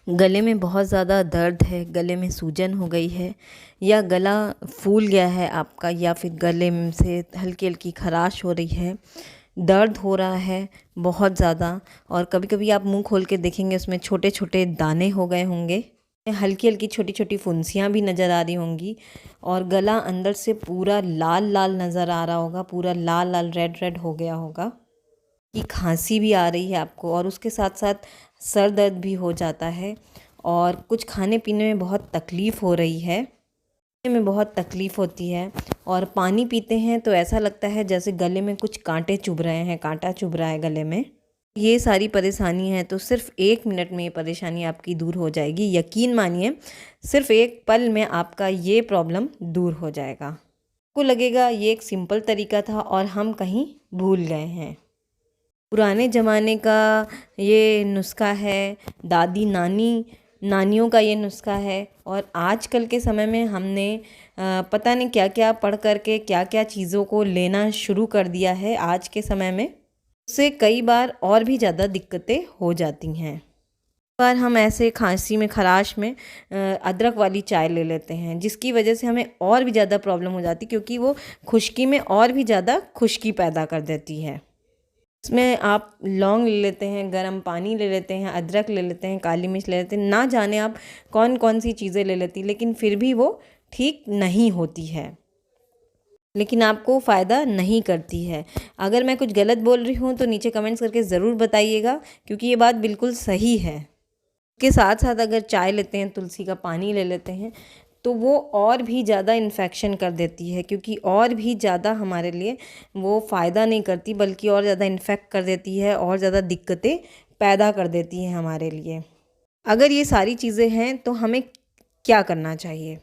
गले में बहुत ज़्यादा दर्द है, गले में सूजन हो गई है या गला फूल गया है आपका, या फिर गले में से हल्की हल्की खराश हो रही है, दर्द हो रहा है बहुत ज़्यादा, और कभी कभी आप मुंह खोल के देखेंगे उसमें छोटे छोटे दाने हो गए होंगे, हल्की हल्की छोटी छोटी फुंसियाँ भी नज़र आ रही होंगी, और गला अंदर से पूरा लाल लाल नज़र आ रहा होगा, पूरा लाल लाल रेड रेड हो गया होगा, कि खांसी भी आ रही है आपको, और उसके साथ साथ सर दर्द भी हो जाता है, और कुछ खाने पीने में बहुत तकलीफ़ हो रही है, खाने में बहुत तकलीफ़ होती है, और पानी पीते हैं तो ऐसा लगता है जैसे गले में कुछ कांटे चुभ रहे हैं, कांटा चुभ रहा है गले में। ये सारी परेशानी है तो सिर्फ 1 मिनट में ये परेशानी आपकी दूर हो जाएगी। यकीन मानिए, सिर्फ एक पल में आपका ये प्रॉब्लम दूर हो जाएगा। आपको लगेगा ये एक सिंपल तरीका था और हम कहीं भूल गए हैं। पुराने ज़माने का ये नुस्खा है, दादी नानियों का ये नुस्खा है, और आजकल के समय में हमने पता नहीं क्या क्या पढ़ करके क्या क्या चीज़ों को लेना शुरू कर दिया है आज के समय में, उससे कई बार और भी ज़्यादा दिक्कतें हो जाती हैं। बार हम ऐसे खांसी में, खराश में अदरक वाली चाय ले लेते हैं, जिसकी वजह से हमें और भी ज़्यादा प्रॉब्लम हो जाती है, क्योंकि वो खुश्की में और भी ज़्यादा खुश्की पैदा कर देती है। इसमें आप लौंग ले लेते हैं, गर्म पानी ले लेते हैं, अदरक ले लेते हैं, काली मिर्च ले लेते हैं, ना जाने आप कौन कौन सी चीज़ें ले लेती, लेकिन फिर भी वो ठीक नहीं होती है, लेकिन आपको फ़ायदा नहीं करती है। अगर मैं कुछ गलत बोल रही हूँ तो नीचे कमेंट्स करके ज़रूर बताइएगा, क्योंकि ये बात बिल्कुल सही है। इसके साथ साथ अगर चाय लेते हैं, तुलसी का पानी ले लेते हैं, तो वो और भी ज़्यादा इन्फेक्शन कर देती है, क्योंकि और भी ज़्यादा हमारे लिए वो फ़ायदा नहीं करती, बल्कि और ज़्यादा इन्फेक्ट कर देती है और ज़्यादा दिक्कतें पैदा कर देती हैं हमारे लिए। अगर ये सारी चीज़ें हैं तो हमें क्या करना चाहिए?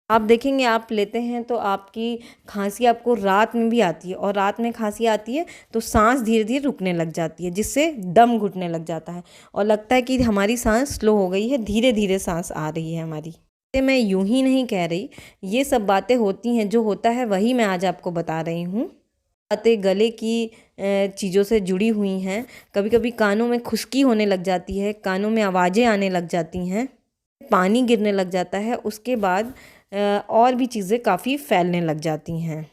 आप देखेंगे, आप लेते हैं तो आपकी खांसी आपको रात में भी आती है, और रात में खांसी आती है तो सांस धीरे धीरे रुकने लग जाती है, जिससे दम घुटने लग जाता है और लगता है कि हमारी सांस स्लो हो गई है, धीरे धीरे सांस आ रही है हमारी। मैं यूं ही नहीं कह रही, ये सब बातें होती हैं, जो होता है वही मैं आज आपको बता रही हूँ। बातें गले की चीज़ों से जुड़ी हुई हैं। कभी कभी कानों में खुश्की होने लग जाती है, कानों में आवाज़ें आने लग जाती हैं, पानी गिरने लग जाता है, उसके बाद और भी चीज़ें काफ़ी फैलने लग जाती हैं।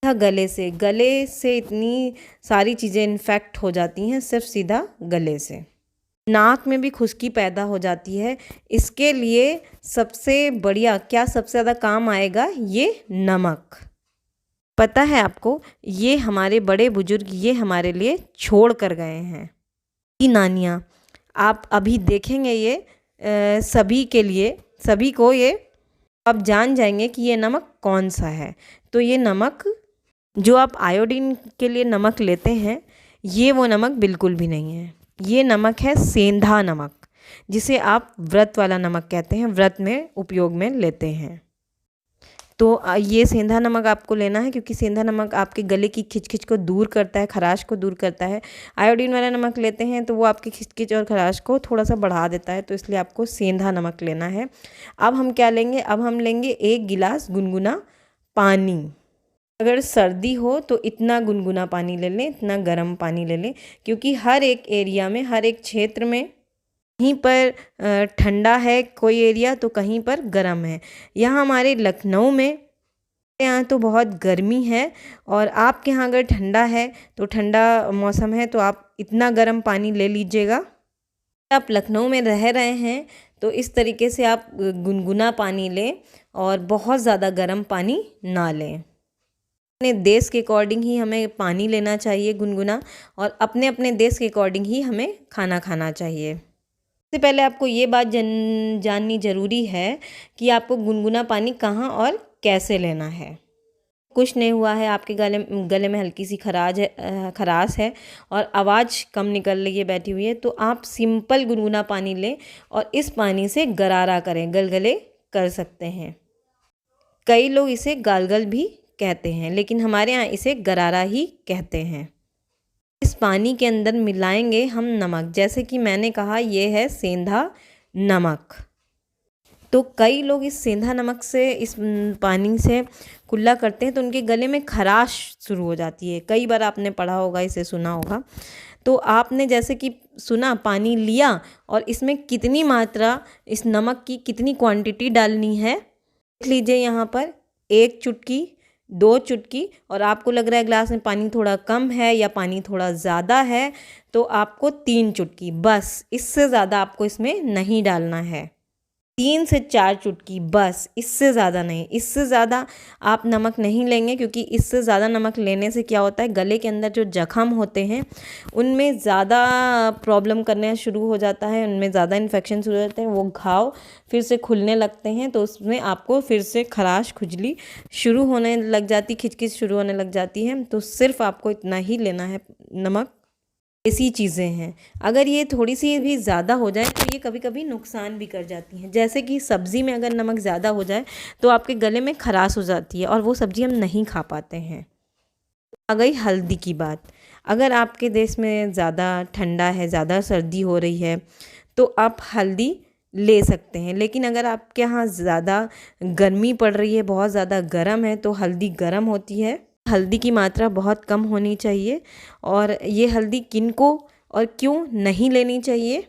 गले से इतनी सारी चीज़ें इन्फेक्ट हो जाती हैं, सिर्फ सीधा गले से। नाक में भी खुश्की पैदा हो जाती है। इसके लिए सबसे बढ़िया क्या, सबसे ज़्यादा काम आएगा ये नमक। पता है आपको, ये हमारे बड़े बुजुर्ग ये हमारे लिए छोड़ कर गए हैं। नानियाँ, आप अभी देखेंगे ये सभी के लिए, सभी को ये आप जान जाएंगे कि ये नमक कौन सा है। तो ये नमक जो आप आयोडीन के लिए नमक लेते हैं, ये वो नमक बिल्कुल भी नहीं है। ये नमक है सेंधा नमक, जिसे आप व्रत वाला नमक कहते हैं, व्रत में उपयोग में लेते हैं। तो ये सेंधा नमक आपको लेना है, क्योंकि सेंधा नमक आपके गले की खिचखिच को दूर करता है, खराश को दूर करता है। आयोडीन वाला नमक लेते हैं तो वो आपकी खिचखिच और खराश को थोड़ा सा बढ़ा देता है, तो इसलिए आपको सेंधा नमक लेना है। अब हम क्या लेंगे? अब हम लेंगे 1 गिलास गुनगुना पानी। अगर सर्दी हो तो इतना गुनगुना पानी ले लें, इतना गर्म पानी ले लें, क्योंकि हर एक एरिया में, हर एक क्षेत्र में कहीं पर ठंडा है कोई एरिया, तो कहीं पर गर्म है। यहाँ हमारे लखनऊ में, यहाँ तो बहुत गर्मी है, और आपके यहाँ अगर ठंडा है तो ठंडा मौसम है, तो आप इतना गर्म पानी ले लीजिएगा। आप लखनऊ में रह रहे हैं तो इस तरीके से आप गुनगुना पानी लें, और बहुत ज़्यादा गर्म पानी ना लें। अपने देश के अकॉर्डिंग ही हमें पानी लेना चाहिए गुनगुना, और अपने अपने देश के अकॉर्डिंग ही हमें खाना खाना चाहिए। सबसे पहले आपको ये बात जाननी ज़रूरी है कि आपको गुनगुना पानी कहाँ और कैसे लेना है। कुछ नहीं हुआ है, आपके गले में हल्की सी खराश है और आवाज़ कम निकल रही है, बैठी हुई है, तो आप सिंपल गुनगुना पानी लें और इस पानी से गरारा करें, गलगले कर सकते हैं। कई लोग इसे गालगल भी कहते हैं, लेकिन हमारे यहाँ इसे गरारा ही कहते हैं। इस पानी के अंदर मिलाएंगे हम नमक, जैसे कि मैंने कहा ये है सेंधा नमक। तो कई लोग इस सेंधा नमक से, इस पानी से कुल्ला करते हैं तो उनके गले में खराश शुरू हो जाती है। कई बार आपने पढ़ा होगा, इसे सुना होगा। तो आपने जैसे कि सुना पानी लिया और इसमें कितनी मात्रा इस नमक की कितनी क्वांटिटी डालनी है, देख लीजिए यहाँ पर 1 चुटकी, 2 चुटकी, और आपको लग रहा है ग्लास में पानी थोड़ा कम है या पानी थोड़ा ज़्यादा है तो आपको 3 चुटकी, बस इससे ज़्यादा आपको इसमें नहीं डालना है। 3 से 4 चुटकी बस, इससे ज़्यादा नहीं। इससे ज़्यादा आप नमक नहीं लेंगे क्योंकि इससे ज़्यादा नमक लेने से क्या होता है, गले के अंदर जो जख्म होते हैं उनमें ज़्यादा प्रॉब्लम करना शुरू हो जाता है, उनमें ज़्यादा इन्फेक्शन शुरू हो जाते हैं, वो घाव फिर से खुलने लगते हैं, तो उसमें आपको फिर से खराश खुजली शुरू होने लग जाती, खिचखिच शुरू होने लग जाती है। तो सिर्फ आपको इतना ही लेना है नमक। ऐसी चीज़ें हैं, अगर ये थोड़ी सी भी ज़्यादा हो जाए तो ये कभी कभी नुकसान भी कर जाती हैं। जैसे कि सब्ज़ी में अगर नमक ज़्यादा हो जाए तो आपके गले में खराश हो जाती है और वो सब्ज़ी हम नहीं खा पाते हैं। आ गई हल्दी की बात। अगर आपके देश में ज़्यादा ठंडा है, ज़्यादा सर्दी हो रही है तो आप हल्दी ले सकते हैं, लेकिन अगर आपके यहाँ ज़्यादा गर्मी पड़ रही है, बहुत ज़्यादा गर्म है, तो हल्दी गर्म होती है, हल्दी की मात्रा बहुत कम होनी चाहिए। और ये हल्दी किनको और क्यों नहीं लेनी चाहिए,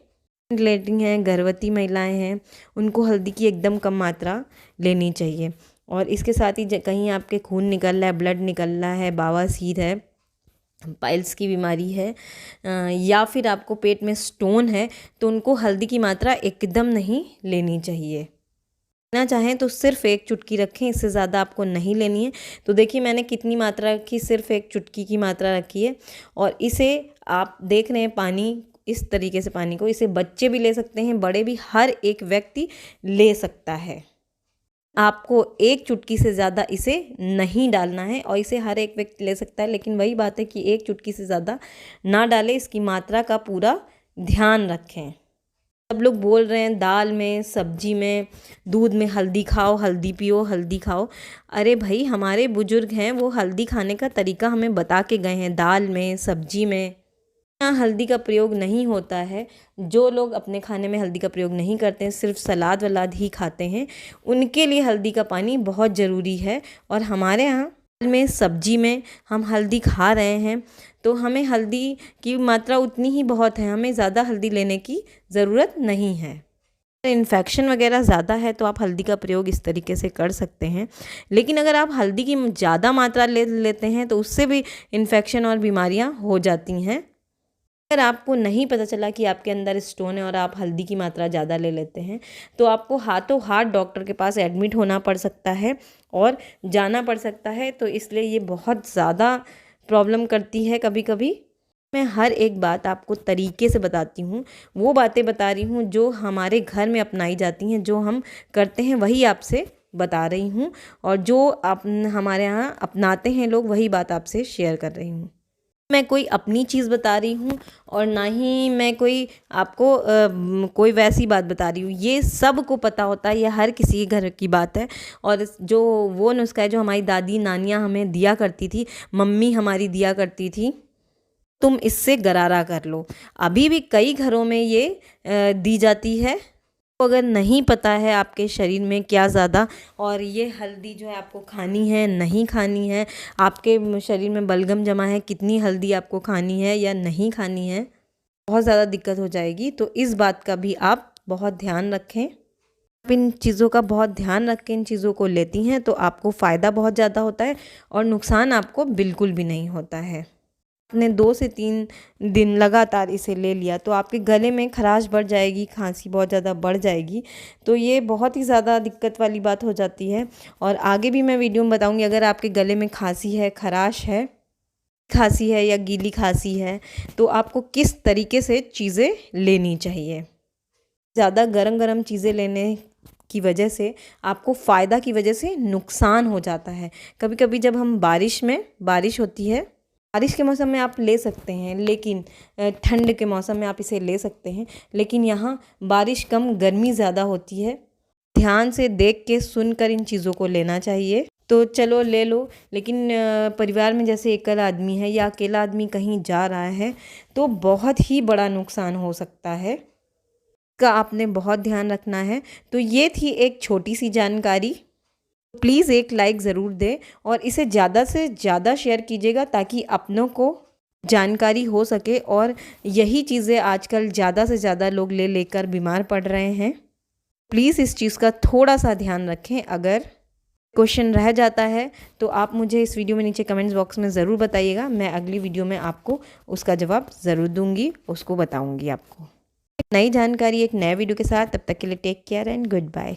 लेटी हैं, गर्भवती महिलाएं हैं, उनको हल्दी की एकदम कम मात्रा लेनी चाहिए। और इसके साथ ही कहीं आपके खून निकल रहा है, ब्लड निकल रहा है, बवासीर है, पाइल्स की बीमारी है, या फिर आपको पेट में स्टोन है, तो उनको हल्दी की मात्रा एकदम नहीं लेनी चाहिए। ना चाहें तो सिर्फ 1 चुटकी रखें, इससे ज़्यादा आपको नहीं लेनी है। तो देखिए मैंने कितनी मात्रा रखी, सिर्फ 1 चुटकी की मात्रा रखी है। और इसे आप देख रहे हैं पानी, इस तरीके से पानी को, इसे बच्चे भी ले सकते हैं, बड़े भी, हर एक व्यक्ति ले सकता है। आपको 1 चुटकी से ज़्यादा इसे नहीं डालना है और इसे हर एक व्यक्ति ले सकता है, लेकिन वही बात है कि 1 चुटकी से ज़्यादा ना डालें, इसकी मात्रा का पूरा ध्यान रखें। सब लोग बोल रहे हैं दाल में, सब्जी में, दूध में हल्दी खाओ, हल्दी पियो, हल्दी खाओ। अरे भाई, हमारे बुजुर्ग हैं, वो हल्दी खाने का तरीका हमें बता के गए हैं। दाल में, सब्जी में यहाँ हल्दी का प्रयोग नहीं होता है। जो लोग अपने खाने में हल्दी का प्रयोग नहीं करते हैं, सिर्फ सलाद वलाद ही खाते हैं, उनके लिए हल्दी का पानी बहुत ज़रूरी है। और हमारे यहाँ में, सब्जी में हम हल्दी खा रहे हैं तो हमें हल्दी की मात्रा उतनी ही बहुत है, हमें ज़्यादा हल्दी लेने की ज़रूरत नहीं है। इन्फेक्शन वगैरह ज़्यादा है तो आप हल्दी का प्रयोग इस तरीके से कर सकते हैं, लेकिन अगर आप हल्दी की ज़्यादा मात्रा ले लेते हैं तो उससे भी इन्फेक्शन और बीमारियां हो जाती हैं। अगर आपको नहीं पता चला कि आपके अंदर स्टोन है और आप हल्दी की मात्रा ज़्यादा ले लेते हैं तो आपको हाथों हाथ डॉक्टर के पास एडमिट होना पड़ सकता है और जाना पड़ सकता है। तो इसलिए ये बहुत ज़्यादा प्रॉब्लम करती है कभी कभी। मैं हर एक बात आपको तरीके से बताती हूँ, वो बातें बता रही हूँ जो हमारे घर में अपनाई जाती हैं, जो हम करते हैं वही आपसे बता रही हूँ, और जो आप हमारे यहाँ अपनाते हैं लोग वही बात आपसे शेयर कर रही हूँ। मैं कोई अपनी चीज़ बता रही हूँ और ना ही मैं कोई आपको कोई वैसी बात बता रही हूँ। ये सब को पता होता है, ये हर किसी के घर की बात है। और जो वो नुस्खा है जो हमारी दादी नानियाँ हमें दिया करती थी, मम्मी हमारी दिया करती थी, तुम इससे गरारा कर लो, अभी भी कई घरों में ये दी जाती है। तो अगर नहीं पता है आपके शरीर में क्या ज़्यादा और ये हल्दी जो है आपको खानी है नहीं खानी है, आपके शरीर में बलगम जमा है, कितनी हल्दी आपको खानी है या नहीं खानी है, बहुत ज़्यादा दिक्कत हो जाएगी। तो इस बात का भी आप बहुत ध्यान रखें। आप इन चीज़ों का बहुत ध्यान रख के इन चीज़ों को लेती हैं तो आपको फ़ायदा बहुत ज़्यादा होता है और नुकसान आपको बिल्कुल भी नहीं होता है। आपने 2 से 3 दिन लगातार इसे ले लिया तो आपके गले में खराश बढ़ जाएगी, खांसी बहुत ज़्यादा बढ़ जाएगी, तो ये बहुत ही ज़्यादा दिक्कत वाली बात हो जाती है। और आगे भी मैं वीडियो में बताऊंगी, अगर आपके गले में खांसी है, खराश है, खांसी है या गीली खांसी है तो आपको किस तरीके से चीज़ें लेनी चाहिए। ज़्यादा गरम गरम चीज़ें लेने की वजह से आपको फ़ायदा की वजह से नुकसान हो जाता है। कभी कभी जब हम बारिश होती है, बारिश के मौसम में आप ले सकते हैं, लेकिन ठंड के मौसम में आप इसे ले सकते हैं, लेकिन यहाँ बारिश कम, गर्मी ज़्यादा होती है। ध्यान से देख के सुनकर इन चीज़ों को लेना चाहिए। तो चलो ले लो, लेकिन परिवार में जैसे एकल आदमी है या अकेला आदमी कहीं जा रहा है तो बहुत ही बड़ा नुकसान हो सकता है, का आपने बहुत ध्यान रखना है। तो ये थी एक छोटी सी जानकारी। प्लीज़ एक लाइक ज़रूर दें और इसे ज़्यादा से ज़्यादा शेयर कीजिएगा ताकि अपनों को जानकारी हो सके। और यही चीज़ें आजकल ज़्यादा से ज़्यादा लोग ले लेकर बीमार पड़ रहे हैं। प्लीज़ इस चीज़ का थोड़ा सा ध्यान रखें। अगर क्वेश्चन रह जाता है तो आप मुझे इस वीडियो में नीचे कमेंट्स बॉक्स में ज़रूर बताइएगा। मैं अगली वीडियो में आपको उसका जवाब ज़रूर दूंगी, उसको बताऊंगी आपको। नई जानकारी एक नए वीडियो के साथ, तब तक के लिए take care and good bye.